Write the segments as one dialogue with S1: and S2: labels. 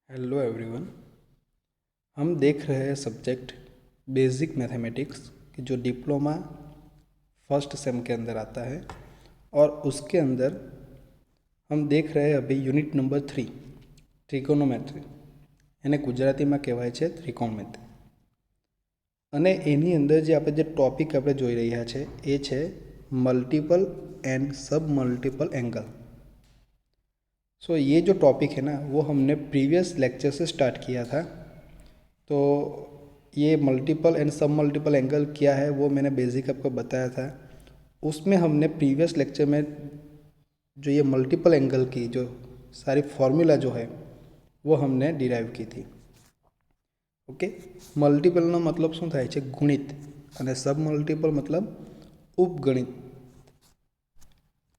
S1: Hello everyone. हम देख रहे हैं सब्जेक्ट बेसिक मैथमेटिक्स की जो डिप्लोमा फर्स्ट सेम के अंदर आता है और उसके अंदर हम देख रहे हैं अभी यूनिट नंबर 3 ट्रिगोनोमेट्री એને ગુજરાતીમાં કહેવાય છે ત્રિકોણમિતિ। અને એની અંદર જે આપણે જે ટોપિક આપણે જોઈ રહ્યા છે એ છે મલ્ટિપલ એન્ડ सब मल्टीपल एंगल। सो ये जो टॉपिक है ना वो हमने प्रीवियस लेक्चर से स्टार्ट किया था। तो ये मल्टीपल एंड सब मल्टीपल एंगल क्या है वो मैंने बेसिक आपको बताया था। उसमें हमने प्रीवियस लेक्चर में जो ये मल्टीपल एंगल की जो सारी फॉर्मूला जो है वो हमने डिराइव की थी। ओके, मल्टीपलનો मतलब શું થાય છે ગુણિત અને सब मल्टीपल मतलब ઉપગણિત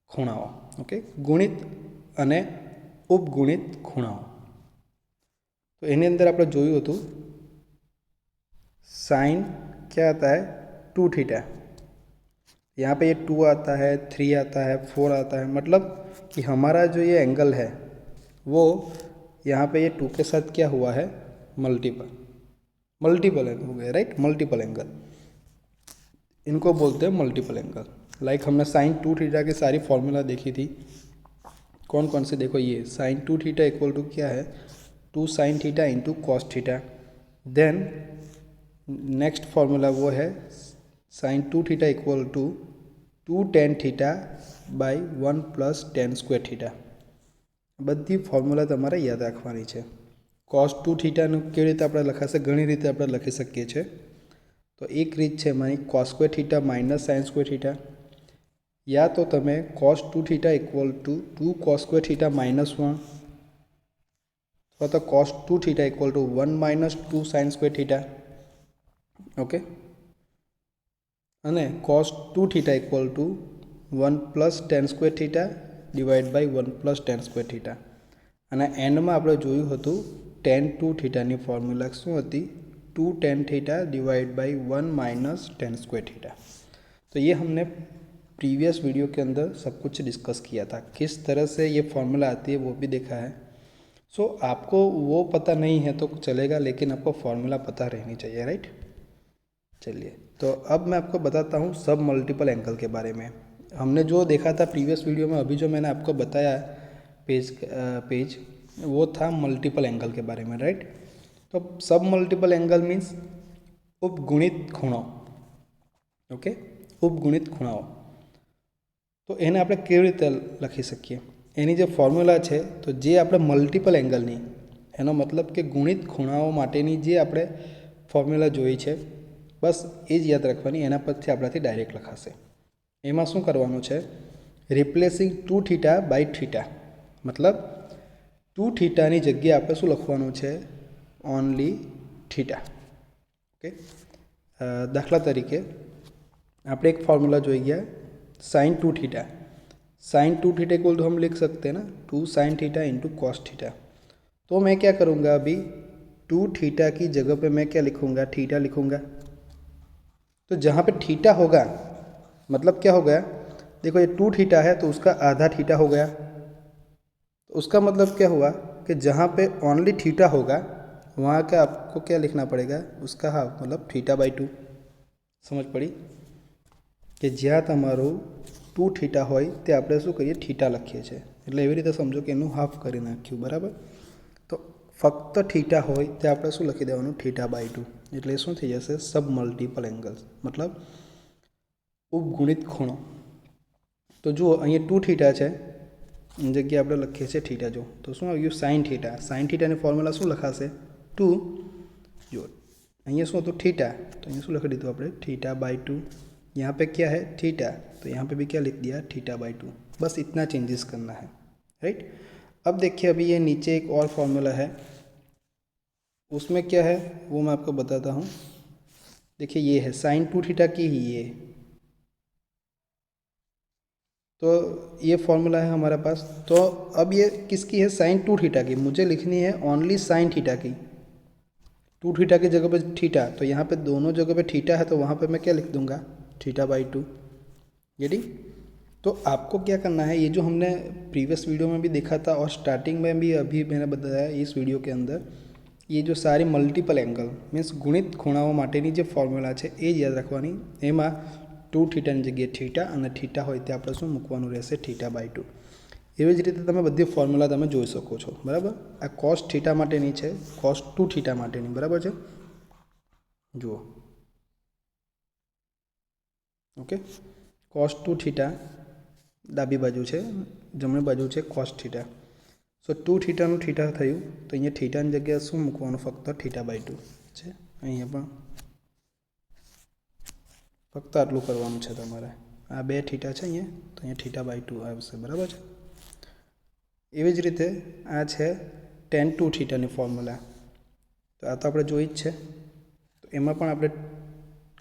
S1: ખૂણાઓ। ઓકે, ગુણિત અને ઉપગુણિત ખૂણાઓ। तो एनी अंदर આપણે જોયું હતું साइन क्या आता है 2 थीटा। यहाँ पे ये 2 आता है, 3 आता है, 4 आता है, मतलब कि हमारा जो ये एंगल है वो यहाँ पे ये 2 के साथ क्या हुआ है मल्टीपल हो गया, राइट। मल्टीपल एंगल इनको बोलते हैं मल्टीपल एंगल। लाइक हमने साइन 2 थीटा की सारी फॉर्मूला देखी थी। कौन कौन से, देखो ये साइन 2 थीटा इक्वल टू क्या है 2 sine theta into cos theta. Then next formula वो है sine 2 theta equal to 2 tan theta by 1 plus tan square theta. बधी फॉर्मूला तमारे याद राखवानी है। कॉस 2 थीटाનું કેવી રીતે આપણે લખાશે, ઘણી રીતે આપણે લખી શકીએ છીએ। તો એક રીત છે મારી cos square theta minus sine square theta, या तो તમે cos 2 theta equal to 2 cos square theta minus 1, अथवा तो cos 2 theta equal to 1 minus 2 sine square theta. Okay, अने cos 2 theta equal to 1 plus tan square theta divide by 1 plus tan square theta. અને એન્ડમાં આપણે જોયું હતું tan 2 થીટાની formula શું હતી 2 tan theta divide by 1 minus ten square theta. तो ये हमने प्रीवियस वीडियो के अंदर सब कुछ डिस्कस किया था, किस तरह से ये फॉर्मूला आती है वो भी देखा है। सो आपको वो पता नहीं है तो चलेगा, लेकिन आपको फॉर्मूला पता रहनी चाहिए, राइट। चलिए, तो अब मैं आपको बताता हूँ सब मल्टीपल एंगल के बारे में। हमने जो देखा था प्रीवियस वीडियो में, अभी जो मैंने आपको बताया पेज वो था मल्टीपल एंगल के बारे में, राइट। तो सब मल्टीपल एंगल मीन्स उपगुणित ખૂણો। ओके, उपगुणित ખૂણાઓ। तो એને આપણે કેવી રીતે લખી શકીએ, એની જે ફોર્મ્યુલા છે તો જે આપણે મલ્ટીપલ એંગલની, એનો મતલબ કે ગુણિત ખૂણાઓ માટેની જે આપણે ફોર્મ્યુલા જોઈ છે બસ એ જ યાદ રાખવાની, એના પરથી આપણાથી ડાયરેક્ટ લખાશે। એમાં શું કરવાનું છે, રિપ્લેસિંગ 2 थीटा बाय थीटा, मतलब 2 थीटाની જગ્યાએ આપણે શું લખવાનું છે ઓનલી थीटा। ओके, દાખલા તરીકે આપણે એક ફોર્મूला જોઈ ગયા sine 2 theta. Sine 2 theta equal to हम लिख सकते हैं ना 2 sine theta into cos theta. तो मैं क्या करूँगा, अभी 2 थीटा की जगह पे मैं क्या लिखूँगा, थीटा लिखूँगा। तो जहाँ पे थीटा होगा मतलब क्या हो गया, देखो ये 2 थीटा है तो उसका आधा थीटा हो गया। तो उसका मतलब क्या हुआ कि जहाँ पे ओनली थीटा होगा वहाँ का आपको क्या लिखना पड़ेगा, उसका हाफ मतलब थीटा बाय 2। समझ पड़ी कि ज्याँ तमारू 2 थीटा होय ते आपणे शुं करीए थीटा लखीए छीए, एटले एवी रीते समझो कि एनुं हाफ करी नाख्युं, बराबर। तो फक्त थीटा होय ते आपणे शुं लखी देवानुं थीटा बाय 2, एटले शुं थई जशे सब मल्टीपल एंगल्स, मतलब उपगुणित ખૂણો। तो जुओ अहीं 2 थीटा छे, जग्याए આપણે લખીએ છીએ थीटा। जो तो શું આવ્યું साइन थीटा। साइन थीटाની ફોર્મ્યુલા શું લખાશે 2। જો અહીંયા શું હતું थीटा, तो અહીંયા શું લખી દીધું આપણે थीटा बाय 2। यहाँ पे क्या है थीटा, तो यहाँ पे भी क्या लिख दिया थीटा बाय 2। बस इतना चेंजेस करना है, राइट। अब देखिए अभी ये नीचे एक और फॉर्मूला है, उसमें क्या है वो मैं आपको बताता हूँ। देखिए ये है साइन 2 थीटा की ही ये, तो ये फॉर्मूला है हमारे पास। तो अब ये किसकी है साइन 2 थीटा की, मुझे लिखनी है ओनली साइन थीटा की। 2 थीटा की जगह पे थीटा, तो यहाँ पे दोनों जगह पे थीटा है तो वहाँ पे मैं क्या लिख दूंगा थीटा बाय 2। गेटिंग। तो आपको क्या करना है, ये जो हमने प्रीवियस वीडियो में भी देखा था और स्टार्टिंग में भी अभी मैंने बताया इस वीडियो के अंदर, ये जो सारी मल्टीपल एंगल मीन्स गुणित ખૂણાઓ માટેની જે ફોર્મ્યુલા છે એ યાદ રાખવાની। એમાં 2θ ની જગ્યાએ થીટા અને થીટા હોય તે આપણે શું મૂકવાનું રહેશે, θ/2। એવી જ રીતે તમે બધી ફોર્મ્યુલા તમે જોઈ શકો છો, બરાબર। આ cos θ માટેની છે, cos 2θ માટેની, બરાબર છે, જુઓ, ઓકે। cos 2θ ડાબી બાજુ છે, જમણી બાજુ છે cos θ। સો 2θનું થીટા થયું તો અહીંયા થીટાની જગ્યાએ શું મૂકવાનું, ફક્ત θ/2 છે। અહીંયા પણ ફક્ત આટલું કરવાનું છે તમારે, આ 2 થીટા છે અહીંયા, તો અહીંયા θ/2 આવશે, બરાબર છે। એવી જ રીતે આ છે tan 2θની ફોર્મ્યુલા, तो आ तो આપણે જોઈ જ છે। तो એમાં પણ આપણે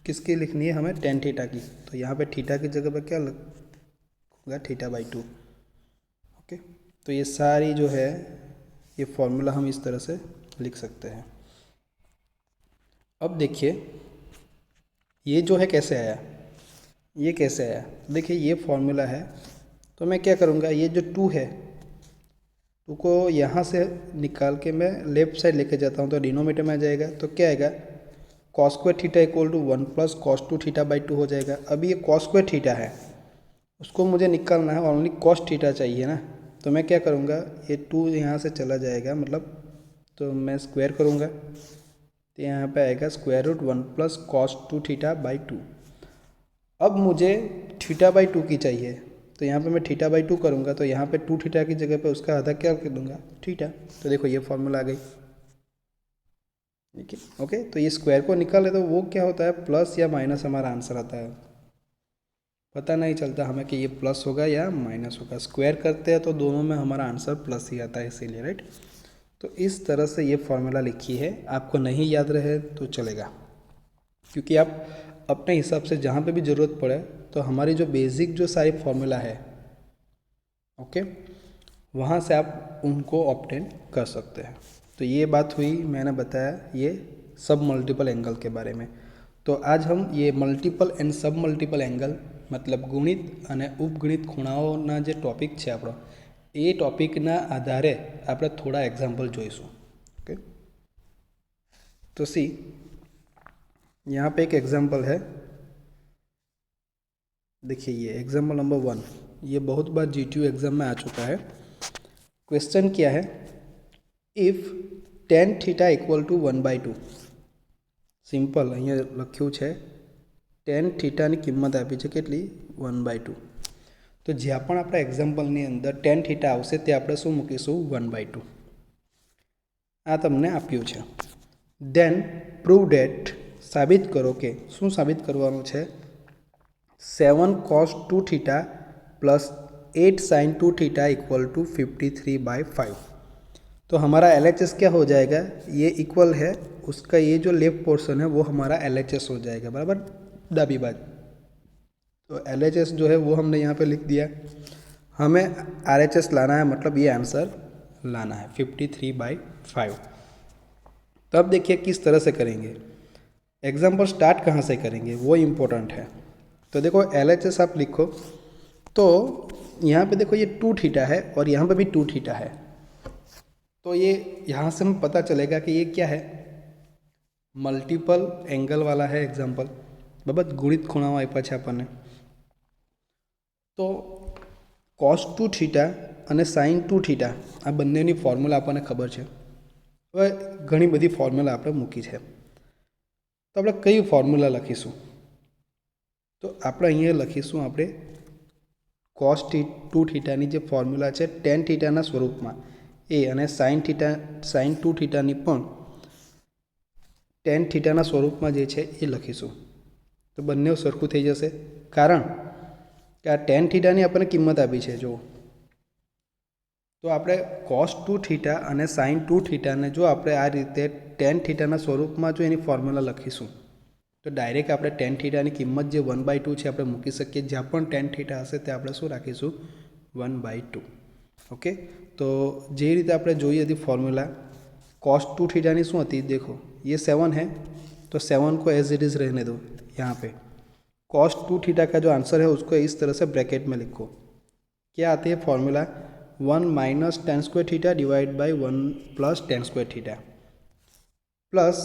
S1: किसकी लिखनी है हमें, tan θ की। तो यहाँ पे थीटा की जगह पे क्या होगा, θ/2, ओके। तो ये सारी जो है ये फॉर्मूला हम इस तरह से लिख सकते हैं। अब देखिए ये जो है कैसे आया, ये कैसे आया, देखिए ये फॉर्मूला है। तो मैं क्या करूँगा, ये जो 2 है, 2 को यहाँ से निकाल के मैं लेफ्ट साइड लेके जाता हूँ तो डिनोमीटर में आ जाएगा। तो क्या आएगा, cos square theta equal to 1 plus cos 2θ/2 हो जाएगा। अभी ये cos स्क्वायर थीटा है, उसको मुझे निकालना है, ओनली cos थीटा चाहिए ना। तो मैं क्या करूँगा, ये 2 यहाँ से चला जाएगा, मतलब तो मैं स्क्वायर करूँगा तो यहाँ पे आएगा स्क्वायर रूट 1 प्लस cos 2θ/2। अब मुझे θ/2 की चाहिए, तो यहाँ पे मैं θ/2 करूँगा तो यहाँ पे 2θ की जगह पे उसका आधा क्या कर दूँगा, थीटा। तो देखो ये फॉर्मूला आ गई, ठीक है, ओके। तो ये स्क्वायर को निकाले तो वो क्या होता है, प्लस या माइनस हमारा आंसर आता है, पता नहीं चलता हमें कि ये प्लस होगा या माइनस होगा। स्क्वायर करते हैं तो दोनों में हमारा आंसर प्लस ही आता है, इसीलिए, राइट। तो इस तरह से ये फॉर्मूला लिखी है, आपको नहीं याद रहे तो चलेगा, क्योंकि आप अपने हिसाब से जहाँ पे भी ज़रूरत पड़े तो हमारी जो बेसिक जो सारी फॉर्मूला है, ओके, वहाँ से आप उनको ऑब्टेन कर सकते हैं। तो ये बात हुई, मैंने बताया ये सब मल्टीपल एंगल के बारे में। तो आज हम ये मल्टीपल एंड सब मल्टीपल एंगल मतलब गुणित અને ઉપગણિત ખૂણાઓના જે ટોપિક છે આપણો, એ ટોપિકના આધારે આપણે થોડા એક્ઝામ્પલ જોઈશું, ઓકે। तो सी यहाँ पे एक एग्जाम्पल है, देखिए ये एग्जाम्पल नंबर 1, ये बहुत बार GTU एग्जाम में आ चुका है। क्वेश्चन क्या है, if tan θ equal to 1/2, simple अँ लख्यू है tan θ ની કિંમત આપી છે કેટલી, 1/2। तो જ્યાં પણ આપણા એક્ઝામ્પલની અંદર tan θ આવશે તે આપણે શું મૂકીશું, 1/2। આ તમને આપ્યું છે। દેન પ્રૂવ ડેટ, સાબિત કરો કે, શું સાબિત કરવાનું છે, 7 cos 2θ plus 8 sin 2θ equal to 53/5। तो हमारा LHS क्या हो जाएगा, ये इक्वल है, उसका ये जो लेफ्ट पोर्शन है वो हमारा LHS हो जाएगा, बराबर, डाबी बाजू। तो LHS जो है वो हमने यहाँ पे लिख दिया, हमें RHS लाना है, मतलब ये आंसर लाना है 53/5। तो अब देखिए किस तरह से करेंगे, एग्जाम्पल स्टार्ट कहाँ से करेंगे वो इम्पोर्टेंट है। तो देखो LHS आप लिखो, तो यहाँ पे देखो ये 2θ है और यहाँ पे भी 2θ है। तो ये यहाँ से हमें पता चलेगा कि ये क्या है, मल्टीपल एंगल वाला है एग्जाम्पल, बाबत गुणित ખૂણાઓ આપ્યા છે આપણને। तो cos 2θ અને sin 2θ આ બંનેની ફોર્મ્યુલા આપણને ખબર છે। હવે ઘણી બધી ફોર્મ્યુલા આપણે મૂકી છે, તો આપણે કઈ ફોર્મ્યુલા લખીશું, તો આપણે અહીંયા લખીશું આપણે cos 2θની જે ફોર્મ્યુલા છે tan θના સ્વરૂપમાં એ, અને sin 2θની પણ tan θના સ્વરૂપમાં જે છે એ લખીશું। तो बने सरखू थी जैसे, कारण कि आ tan θની अपने किंमत आपी है, जो तो आपणे cos 2θ और sin 2θ ने जो आपणे आ रीते tan θના स्वरूप में जो एनी फॉर्म्यूला लखीशू तो डायरेक्ट आपणे tan θની किंमत जो 1/2 है आपणे मूकी सकीए, ज्यां पण tan θ हशे ते आपणे शुं राखीशुं, 1/2, ओके। तो जे रीते आपणे जोई हती फॉर्म्यूला cos 2θની शुं हती, देखो ये 7 है तो 7 को एज इट इज रहने दो यहाँ पे, कॉस 2 थीटा का जो आंसर है उसको इस तरह से ब्रैकेट में लिखो। क्या आती है formula, 1 minus ten square theta divide by 1 plus ten square theta plus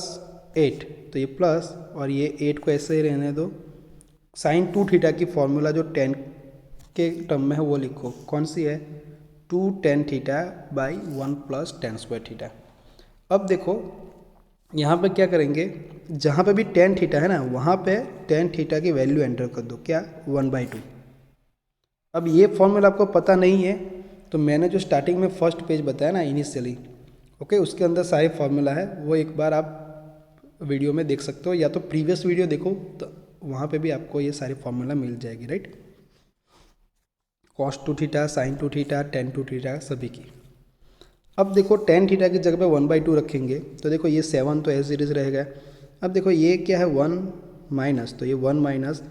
S1: 8, तो ये प्लस और ये 8 को ऐसे ही रहने दो। साइन 2 थीटा की फॉर्मूला जो 10 के टर्म में है वो लिखो, कौन सी है, 2 tan theta by 1 plus ten square theta. अब देखो यहाँ पे क्या करेंगे, जहाँ पे भी टेन थीटा है ना वहाँ पे टेन थीटा की वैल्यू एंटर कर दो, क्या, 1/2। अब ये फॉर्मूला आपको पता नहीं है तो मैंने जो स्टार्टिंग में फर्स्ट पेज बताया ना इनिशियली, ओके, उसके अंदर सारे फार्मूला है, वो एक बार आप वीडियो में देख सकते हो, या तो प्रीवियस वीडियो देखो तो वहाँ पे भी आपको ये सारे फार्मूला मिल जाएगी, right. Cos 2 theta, sine 2 theta, tan 2 theta सभी की। अब देखो टेन थीटा की जगह पे 1/2 रखेंगे तो देखो ये 7 तो एज इट इज रहेगा। अब देखो ये क्या है 1 माइनस, तो ये 1 माइनस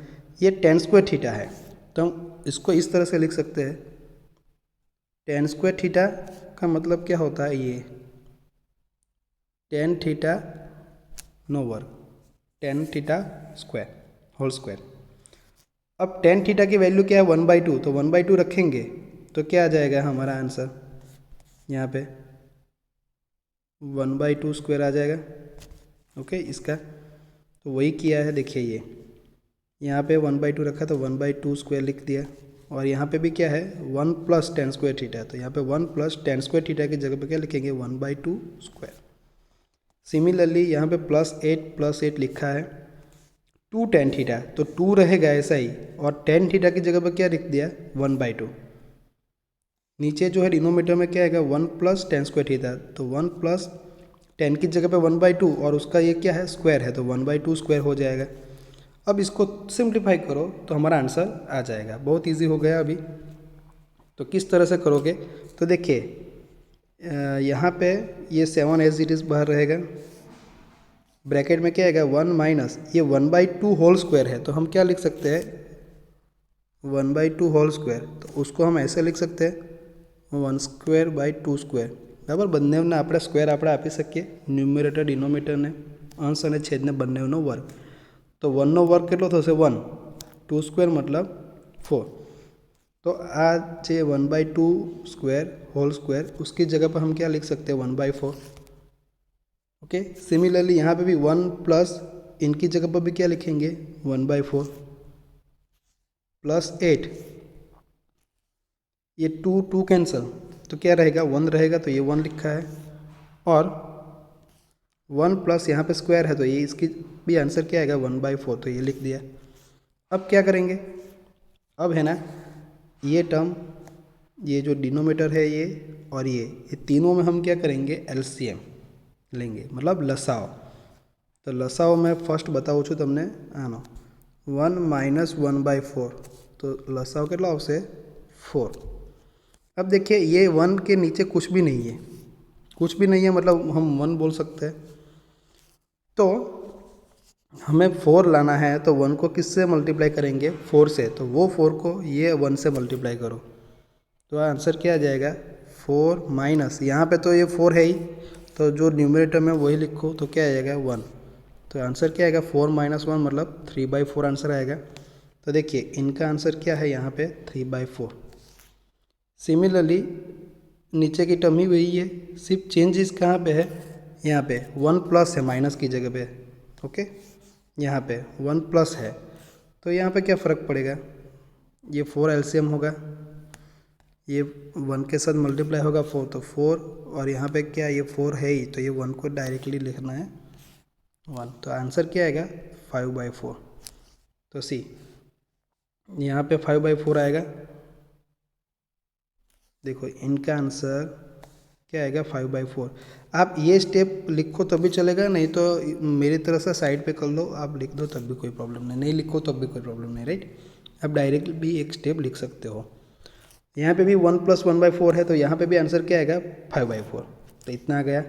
S1: ये टेन स्क्वायर थीटा है, तो हम इसको इस तरह से लिख सकते हैं, टेन स्क्वायर थीटा का मतलब क्या होता है, ये टेन थीटा नो वर्ग, tan theta square whole square. अब टेन थीटा की वैल्यू क्या है 1/2, तो 1/2 रखेंगे तो क्या आ जाएगा हमारा आंसर, यहाँ पे 1/2 स्क्वायर आ जाएगा, ओके। इसका तो वही किया है, देखिए ये यहाँ पे 1/2 रखा तो 1/2 स्क्वायर लिख दिया, और यहाँ पे भी क्या है 1 प्लस टेन स्क्वायर थीटा, तो यहाँ पे 1 प्लस टेन स्क्वायर थीटा की जगह पे क्या लिखेंगे 1/2 स्क्वायर। सिमिलरली यहाँ पे +8 लिखा है 2 टेन थीटा, तो 2 रहेगा ऐसा ही, और टेन थीटा की जगह पे क्या लिख दिया 1/2। नीचे जो है डिनोमीटर में क्या आएगा 1 प्लस टेन स्क्वायर थीटा, तो 1 प्लस टेन की जगह पे 1/2 और उसका ये क्या है स्क्वायर है, तो 1/2 स्क्वायर हो जाएगा। अब इसको सिंप्लीफाई करो तो हमारा आंसर आ जाएगा, बहुत इजी हो गया अभी। तो किस तरह से करोगे, तो देखिए यहाँ पे ये 7 एज इट इज़ बाहर रहेगा, ब्रैकेट में क्या आएगा 1 माइनस ये 1/2 होल स्क्वायर है, तो हम क्या लिख सकते हैं 1/2 होल स्क्वायर, तो उसको हम ऐसे लिख सकते हैं 1/2 स्क्वायर बराबर બંનેવને આપણે સ્ક્વેર આપણે આપી શકીએ, ન્યુમરેટર ડિનોમિનેટરને અંશ અને છેદને બંનેનો વર્ગ, તો 1નો વર્ગ કેટલો થશે 1, 2 સ્ક્વેર मतलब 4, तो आ जे 1/2 स्क्वायर होल स्क्वायर उसकी जगह पर हम क्या लिख सकते हैं 1/4, ओके। सिमिलरली यहाँ पे भी 1 प्लस इनकी जगह पर भी क्या लिखेंगे 1/4 प्लस 8, ये 2 कैंसल तो क्या रहेगा 1 रहेगा, तो ये 1 लिखा है, और 1 प्लस यहाँ पे स्क्वायर है तो ये इसकी भी आंसर क्या आएगा 1/4, तो ये लिख दिया। अब क्या करेंगे, अब है ना ये टर्म, ये जो डिनोमीटर है ये और ये तीनों में हम क्या करेंगे एलसीएम लेंगे, मतलब लसाओ। तो लसाओ मैं फर्स्ट बताऊँ छूँ तमने आनो 1 माइनस 1/4, तो लसाओ કેટલો આવશે 4। अब देखिए ये 1 के नीचे कुछ भी नहीं है, कुछ भी नहीं है मतलब हम 1 बोल सकते हैं, तो हमें 4 लाना है, तो 1 को किससे मल्टीप्लाई करेंगे 4 से, तो वो 4 को ये 1 से मल्टीप्लाई करो, तो आंसर क्या आ जाएगा 4 माइनस यहाँ पे तो ये 4 है ही, तो जो न्यूमरेटर में वही लिखो, तो क्या आ जाएगा 1, तो आंसर क्या आएगा 4 माइनस 1 मतलब 3/4 आंसर आएगा। तो देखिए इनका आंसर क्या है यहाँ पे 3/4। सिमिलरली नीचे की टर्म ही वही है, सिर्फ चेंजेस कहाँ पे है, यहाँ पे 1 प्लस है माइनस की जगह पे, ओके, यहाँ पे 1 प्लस है, तो यहाँ पे क्या फ़र्क पड़ेगा, ये 4 एलसीएम होगा, ये 1 के साथ मल्टीप्लाई होगा 4, तो 4 और यहाँ पे क्या ये 4 है ही, तो ये 1 को डायरेक्टली लिखना है 1, तो आंसर क्या आएगा 5/4। तो सी यहाँ पे 5/4 आएगा, देखो इनका आंसर क्या आएगा 5/4। आप ये स्टेप लिखो तब भी चलेगा, नहीं तो मेरी तरह से साइड पे कर लो, आप लिख दो तब भी कोई प्रॉब्लम नहीं, नहीं लिखो तब भी कोई प्रॉब्लम नहीं, राइट। आप डायरेक्ट भी एक स्टेप लिख सकते हो। यहाँ पे भी 1 + 1/4 है, तो यहाँ पे भी आंसर क्या आएगा 5/4, तो इतना आ गया।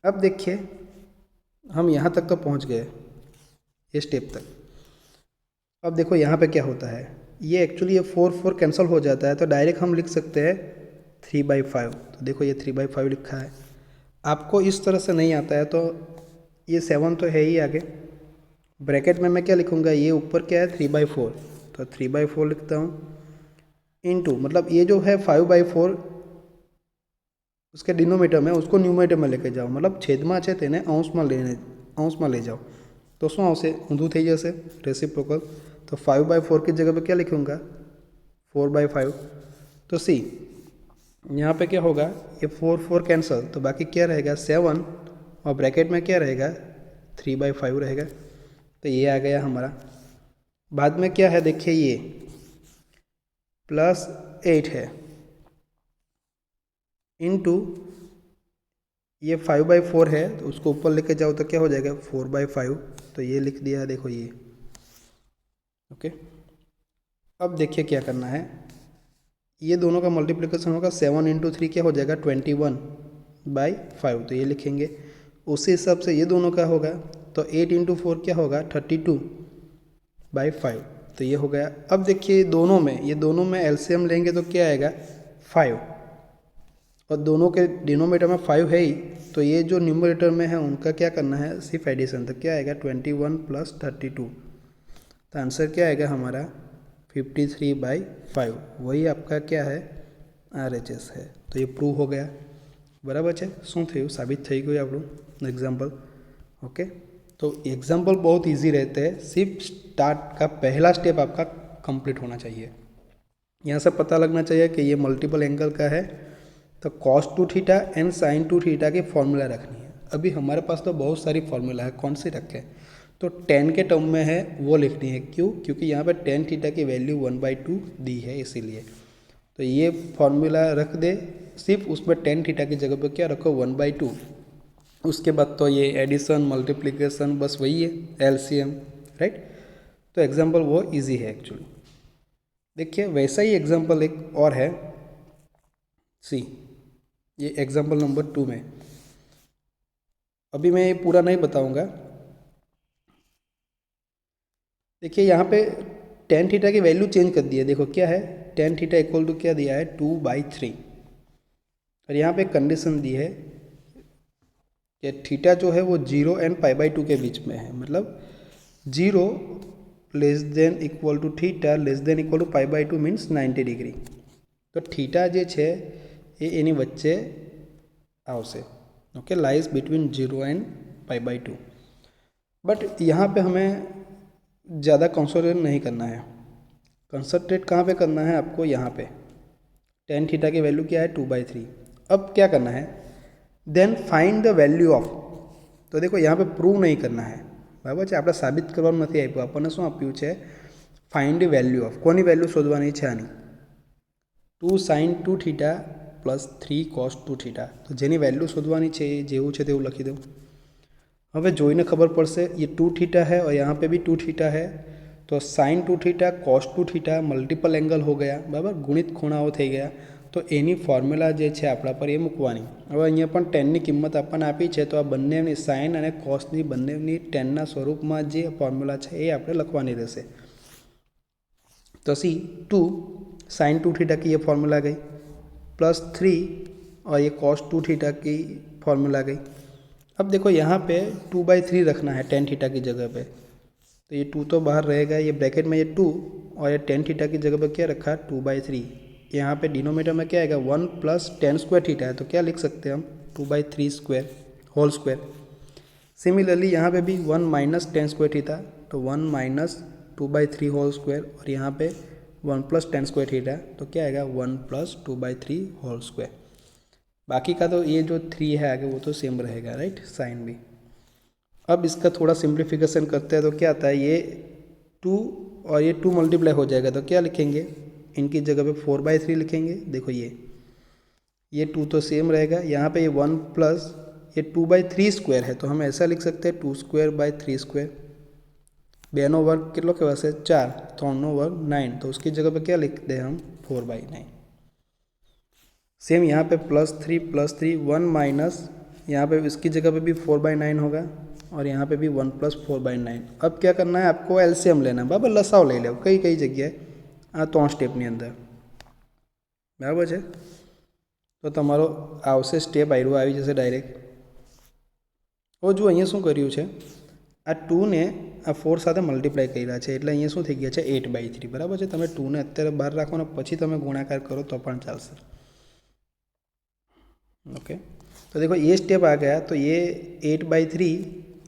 S1: अब देखिए हम यहाँ तक तो पहुँच गए, ये स्टेप तक। अब देखो यहाँ पे क्या होता है, ये एक्चुअली ये 4 कैंसिल हो जाता है, तो डायरेक्ट हम लिख सकते हैं 3/5, तो देखो ये 3/5 लिखा है। आपको इस तरह से नहीं आता है तो ये 7 तो है ही आगे, ब्रैकेट में मैं क्या लिखूँगा, ये ऊपर क्या है 3/4, तो 3/4 लिखता हूँ, इनटू मतलब ये जो है 5/4 उसके डिनोमीटर में उसको न्यूमरेटर में लेके जाओ, मतलब छेदમાં છે તેને अंशમાં ले जाओ तो શું આવશે, ઊંધું થઈ જશે રેસિપ્રોકલ। तो 5/4 की जगह पे क्या लिखूँगा 4/5। तो सी यहाँ पे क्या होगा, ये 4 कैंसल, तो बाकी क्या रहेगा 7 और ब्रैकेट में क्या रहेगा 3/5 रहेगा। तो ये आ गया हमारा। बाद में क्या है देखिए, ये +8 है इनटू ये 5/4 है, तो उसको ऊपर लेके जाओ तो क्या हो जाएगा 4/5। तो ये लिख दिया, देखो ये ओके। अब देखिए क्या करना है, ये दोनों का मल्टीप्लिकेशन होगा, 7 × 3 क्या हो जाएगा 21/5, तो ये लिखेंगे। उसी हिसाब से ये दोनों का होगा, तो 8 × 4 क्या होगा 32/5, तो ये हो गया। अब देखिए दोनों में एलसीएम लेंगे तो क्या आएगा 5, और दोनों के डिनोमीटर में 5 है ही, तो ये जो न्यूमरेटर में है उनका क्या करना है सिर्फ एडिशन, तो क्या आएगा 21 + 32, तो आंसर क्या आएगा हमारा 53/5, वही आपका क्या है RHS है। तो ये प्रूव हो गया, बराबर है। શું થયું, સાબિત થઈ ગયું આપણું एग्जाम्पल। ओके, तो एग्जाम्पल बहुत इजी रहते हैं, सिर्फ स्टार्ट का पहला स्टेप आपका कंप्लीट होना चाहिए। यहाँ से पता लगना चाहिए कि ये मल्टीपल एंगल का है, तो cos 2θ एंड sin 2θ की फॉर्मूला रखनी है। अभी हमारे पास तो बहुत सारी फॉर्मूला है, कौन सी रखें, तो tan के टर्म में है वो लिखनी है। क्यों, क्योंकि यहाँ पे tan θ की वैल्यू 1/2 दी है इसीलिए। तो ये फॉर्मूला रख दे, सिर्फ उसमें tan θ की जगह पे क्या रखो 1/2। उसके बाद तो ये एडिशन मल्टीप्लिकेशन बस वही है LCM, राइट। तो एग्जाम्पल वो इजी है एक्चुअली। देखिए वैसा ही एग्जाम्पल एक और है, सी ये एग्जाम्पल नंबर 2 में। अभी मैं ये पूरा नहीं बताऊंगा। देखिए यहाँ पे tan θ की वैल्यू चेंज कर दी है, देखो क्या है tan θ इक्वल टू क्या दिया है 2/3, और यहाँ पे कंडीशन दी है कि थीटा जो है वो 0 एंड π/2 के बीच में है, मतलब 0 < थीटा < π/2 मीन्स 90 डिग्री। तो थीटा જે છે એ એની વચ્ચે આવશે, okay, lies between 0 and π/2। But यहाँ पे हमें ज़्यादा कंसंट्रेट नहीं करना है, कंसंट्रेट कहाँ पे करना है आपको, यहाँ पे tan θ की वैल्यू क्या है 2/3। अब क्या करना है, then find the value of, तो देखो यहाँ पे प्रूव नहीं करना है, बराबर है, આપણે સાબિત કરવાનું નથી આપ્યું, આપણને શું આપ્યું છે ફાઇન્ડ ધ વેલ્યુ ઓફ, કોની વેલ્યુ શોધવાની છે આની 2 sin 2θ + 3 cos 2θ, તો જેની વેલ્યુ શોધવાની છે એ જેવું છે તેવું લખી દઉં। હવે જોઈને ખબર પડશે, ये 2θ है और यहाँ पे भी 2θ है, तो sin 2θ cos 2θ मल्टीपल एंगल हो गया, बराबर, गुणित खूणाओ થઈ ગયા, तो એની ફોર્મ્યુલા જે છે આપણા પર એ મૂકવાની। હવે અહીંયા પણ ટેનની કિંમત આપણને આપી છે, તો આ બંનેની સાઇન અને કોસની બંનેની ટેનના સ્વરૂપમાં જે ફોર્મ્યુલા છે એ આપણે લખવાની રહેશે। तो सी 2 sin 2θ की ये फॉर्मूला गई, +3 और ये cos 2θ की फॉर्मूला गई। अब देखो यहाँ पे 2/3 रखना है tan θ की जगह पे, तो ये 2 तो बाहर रहेगा, ये ब्रैकेट में ये 2 और ये tan θ की जगह पे क्या रखा 2/3। यहाँ पे डिनोमीटर में क्या आएगा 1 + tan² θ है, तो क्या लिख सकते हैं हम 2/3² होल स्क्वायर। सिमिलरली यहाँ पे भी 1 - tan² θ, तो 1 - 2/3 होल स्क्वायर, और यहाँ पे 1 + tan² θ, तो क्या आएगा 1 + 2/3 होल स्क्वायर। बाकी का तो ये जो 3 है आगे वो तो सेम रहेगा, राइट, साइन भी। अब इसका थोड़ा सिंप्लीफिकेशन करते हैं, तो क्या आता है, ये 2 और ये 2 मल्टीप्लाई हो जाएगा, तो क्या लिखेंगे, इनकी जगह पे 4/3 लिखेंगे। देखो ये 2 तो सेम रहेगा, यहाँ पे ये 1 प्लस ये 2/3² है, तो हम ऐसा लिख सकते हैं 2²/3²। बेनो वर्ग कितलो कहवाशे 4, 3 वर्ग 9, तो उसकी जगह पे क्या लिख दे हम 4/9। सेम यहाँ पे +3 1 माइनस, यहाँ पे इसकी जगह पे भी 4/9 होगा, और यहाँ पे भी 1 + 4/9। अब क्या करना है आपको एलसीएम लेना है, बराबर, लसाव ले लो कई कई जगह आ 3 स्टेपनी अंदर, बराबर है। तो तमारो आवशे स्टेप आयरो આવી જશે डायरेक्ट। और जो अहीं शू कर्यु छे આ 2ને આ 4 સાથે મલ્ટીપ્લાય કર્યા છે એટલે અહીંયા શું થઈ ગયા છે 8/3 બરાબર છે. તમે 2ને અત્યારે બહાર રાખો ને પછી તમે ગુણાકાર કરો તો પણ ચાલશે. ओके तो देखो ये स्टेप आ गया तो ये 8/3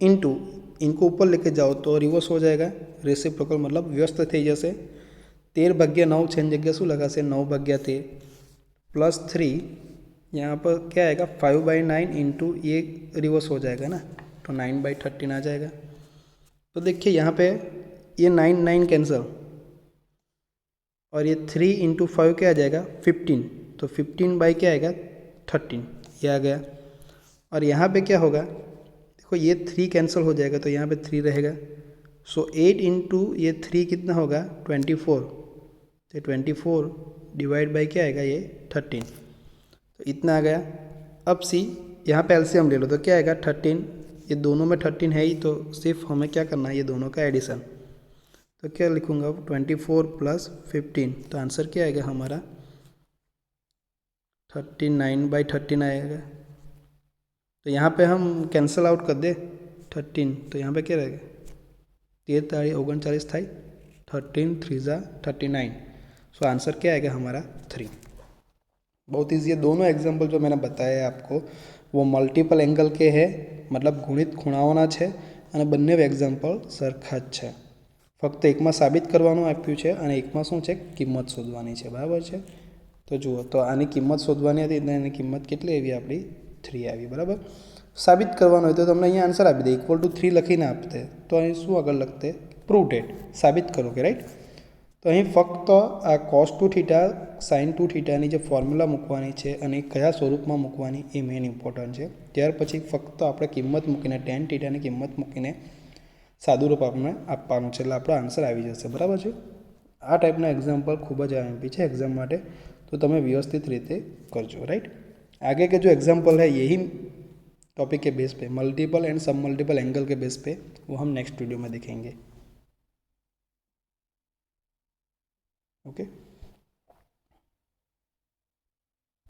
S1: इंटू इनको ऊपर लेके जाओ तो रिवर्स हो जाएगा. रेसिप्रोकल मतलब व्यस्त थी जैसे 13/9 छः जगह शू लगा से 9/13 प्लस 3 यहाँ पर क्या आएगा 5/9 इंटू ये रिवर्स हो जाएगा ना तो 9/13 आ जाएगा. तो देखिए यहाँ पे ये 9 कैंसल और ये 3 इंटू 5 क्या आ जाएगा 15. तो 15 बाई क्या आएगा 13 ये आ गया. और यहाँ पे क्या होगा देखो ये 3 कैंसिल हो जाएगा तो यहाँ पे 3 रहेगा. सो 8 इंटू ये 3 कितना होगा 24. तो 24 डिवाइड बाई क्या आएगा ये 13. तो इतना आ गया. अब सी यहाँ पे एलसीएम ले लो तो क्या आएगा 13. ये दोनों में 13 है ही तो सिर्फ हमें क्या करना है ये दोनों का एडिशन. तो क्या लिखूँगा 24 प्लस 15 तो आंसर क्या आएगा हमारा 39/13 आएगा. तो यहाँ पे हम कैंसल आउट कर दे 13 तो यहाँ पे क्या रहेगा 13 39 थाई 13 3 39. सो आंसर क्या आएगा हमारा 3. बहुत ईजी है. दोनों एग्जाम्पल जो मैंने बताया आपको वो मल्टीपल एंगल के है मतलब गुणित ખૂણાઓના છે અને બંને એક્ઝામ્પલ સરખા જ છે. ફક્ત એકમાં સાબિત કરવાનું આપ્યું છે અને એકમાં શું છે કિંમત શોધવાની છે. બરાબર છે. તો જુઓ તો આની કિંમત શોધવાની હતી એટલે એની કિંમત કેટલી આવી આપણી 3 આવી. બરાબર. સાબિત કરવાનું હોય તો તમને અહીંયા આન્સર આપી દે =3 લખીને આપતે તો અહીં શું આગળ લખતે પ્રૂવ ડેટ સાબિત કરો કે રાઈટ. તો અહીં ફક્ત આ cos2 થીટા sin2 થીટાની જે ફોર્મ્યુલા મૂકવાની છે અને કયા સ્વરૂપમાં મૂકવાની એ મેઇન ઇમ્પોર્ટન્ટ છે. ત્યાર પછી ફક્ત આપણે કિંમત મૂકીને tan થીટાની કિંમત મૂકીને સાદું રૂપ આપણે આપવાનું છે એટલે આપણો આન્સર આવી જશે. બરાબર છે. આ ટાઈપના એક્ઝામ્પલ ખૂબ જ આઈએમપી છે एग्जाम માટે तो તમે व्यवस्थित रीते करजो राइट. आगे के जो एग्जाम्पल है यही टॉपिक के बेस पे मल्टीपल एंड सब मल्टीपल एंगल के बेस पे वो हम नेक्स्ट वीडियो में देखेंगे. ओके.